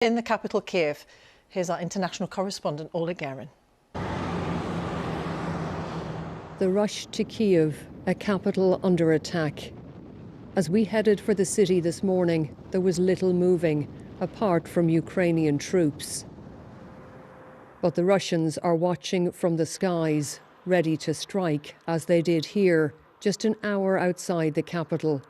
In the capital, Kiev, here's our international correspondent, Oleg Guerin. The rush to Kiev, a capital under attack. As we headed for the city this morning, there was little moving, apart from Ukrainian troops. But the Russians are watching from the skies, ready to strike, as they did here, just an hour outside the capital.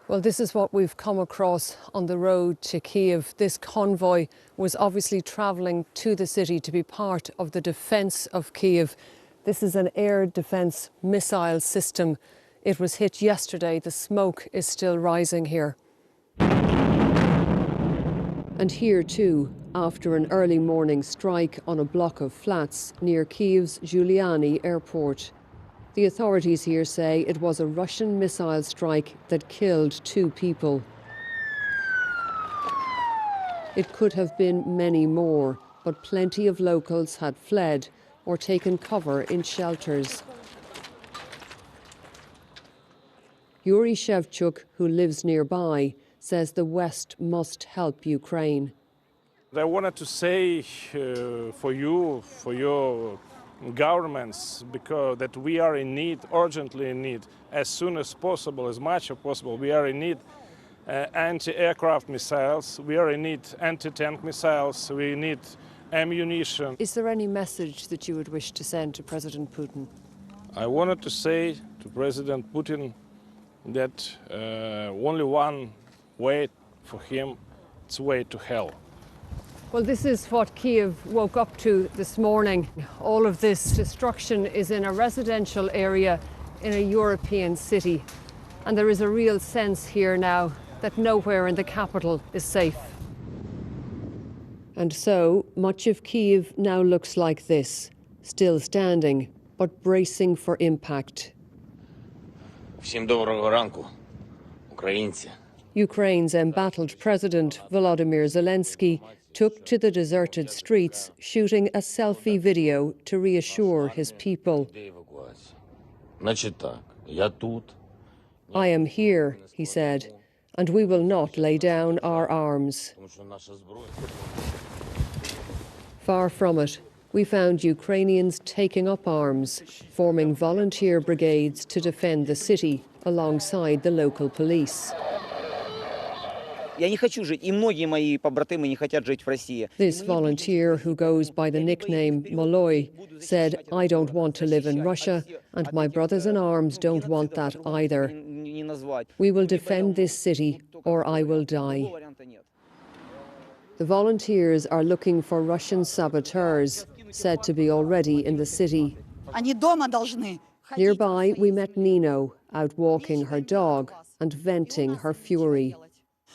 Well, this is what we've come across on the road to Kiev. This convoy was obviously travelling to the city to be part of the defence of Kiev. This is an air defence missile system. It was hit yesterday. The smoke is still rising here. And here too, after an early morning strike on a block of flats near Kiev's Giuliani airport. The authorities here say it was a Russian missile strike that killed 2 people. It could have been many more, but plenty of locals had fled or taken cover in shelters. Yuri Shevchuk, who lives nearby, says the West must help Ukraine. I wanted to say for your governments, because that we are in need, urgently in need, as soon as possible, as much as possible. We are in need anti-aircraft missiles, we are in need anti-tank missiles, we need ammunition. Is there any message that you would wish to send to President Putin? I wanted to say to President Putin that only one way for him, it's way to hell. Well, this is what Kiev woke up to this morning. All of this destruction is in a residential area in a European city. And there is a real sense here now that nowhere in the capital is safe. And so much of Kiev now looks like this, still standing, but bracing for impact. Всім доброго ранку, українці. Ukraine's embattled president, Volodymyr Zelensky, took to the deserted streets, shooting a selfie video to reassure his people. I am here, he said, and we will not lay down our arms. Far from it, we found Ukrainians taking up arms, forming volunteer brigades to defend the city alongside the local police. This volunteer, who goes by the nickname Moloy, said, "I don't want to live in Russia, and my brothers in arms don't want that either. We will defend this city, or I will die." The volunteers are looking for Russian saboteurs, said to be already in the city. Nearby, we met Nino, out walking her dog and venting her fury.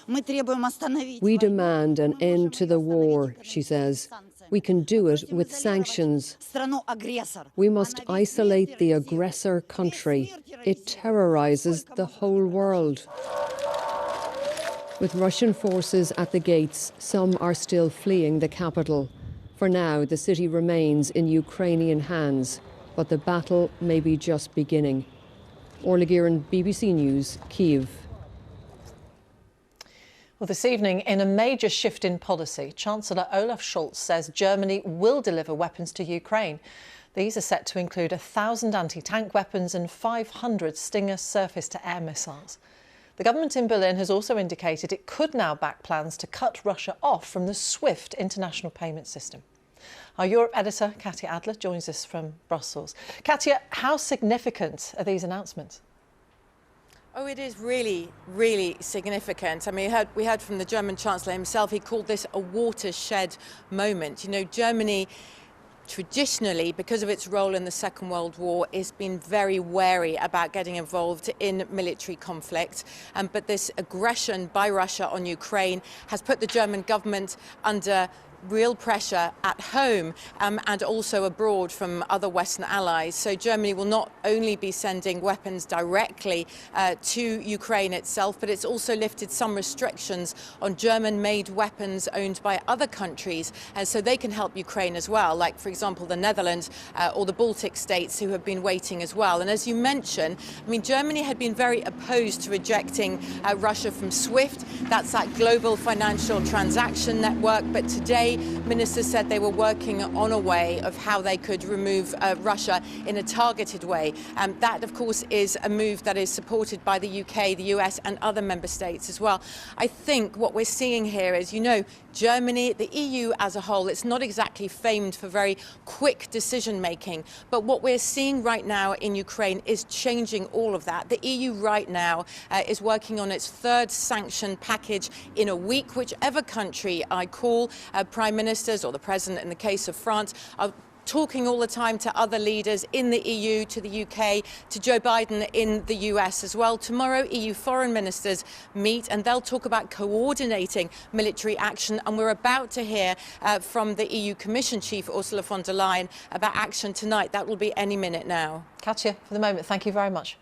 We demand an end to the war, she says. We can do it with sanctions. We must isolate the aggressor country. It terrorizes the whole world. With Russian forces at the gates, some are still fleeing the capital. For now, the city remains in Ukrainian hands, but the battle may be just beginning. Oleg Guerin, BBC News, Kyiv. Well, this evening, in a major shift in policy, Chancellor Olaf Scholz says Germany will deliver weapons to Ukraine. These are set to include 1,000 anti-tank weapons and 500 Stinger surface-to-air missiles. The government in Berlin has also indicated it could now back plans to cut Russia off from the SWIFT international payment system. Our Europe editor, Katya Adler, joins us from Brussels. Katya, how significant are these announcements? Oh, it is really, really significant. I mean, we heard from the German Chancellor himself. He called this a watershed moment. You know, Germany traditionally, because of its role in the Second World War, has been very wary about getting involved in military conflict. But this aggression by Russia on Ukraine has put the German government under real pressure at home and also abroad from other Western allies. So Germany will not only be sending weapons directly to Ukraine itself, but it's also lifted some restrictions on German-made weapons owned by other countries, and so they can help Ukraine as well, like, for example, the Netherlands or the Baltic states, who have been waiting as well. And as you mentioned, I mean, Germany had been very opposed to rejecting Russia from SWIFT. That's that global financial transaction network. But today, ministers said they were working on a way of how they could remove Russia in a targeted way. That, of course, is a move that is supported by the UK, the US and other member states as well. I think what we're seeing here is, you know, Germany, the EU as a whole, it's not exactly famed for very quick decision making. But what we're seeing right now in Ukraine is changing all of that. The EU right now is working on its third sanction package in a week. Whichever country I call, prime ministers or the president in the case of France, are talking all the time to other leaders in the EU, to the UK, to Joe Biden in the US as well. Tomorrow, EU foreign ministers meet and they'll talk about coordinating military action. And we're about to hear from the EU Commission Chief, Ursula von der Leyen, about action tonight. That will be any minute now. Katja, for the moment, thank you very much.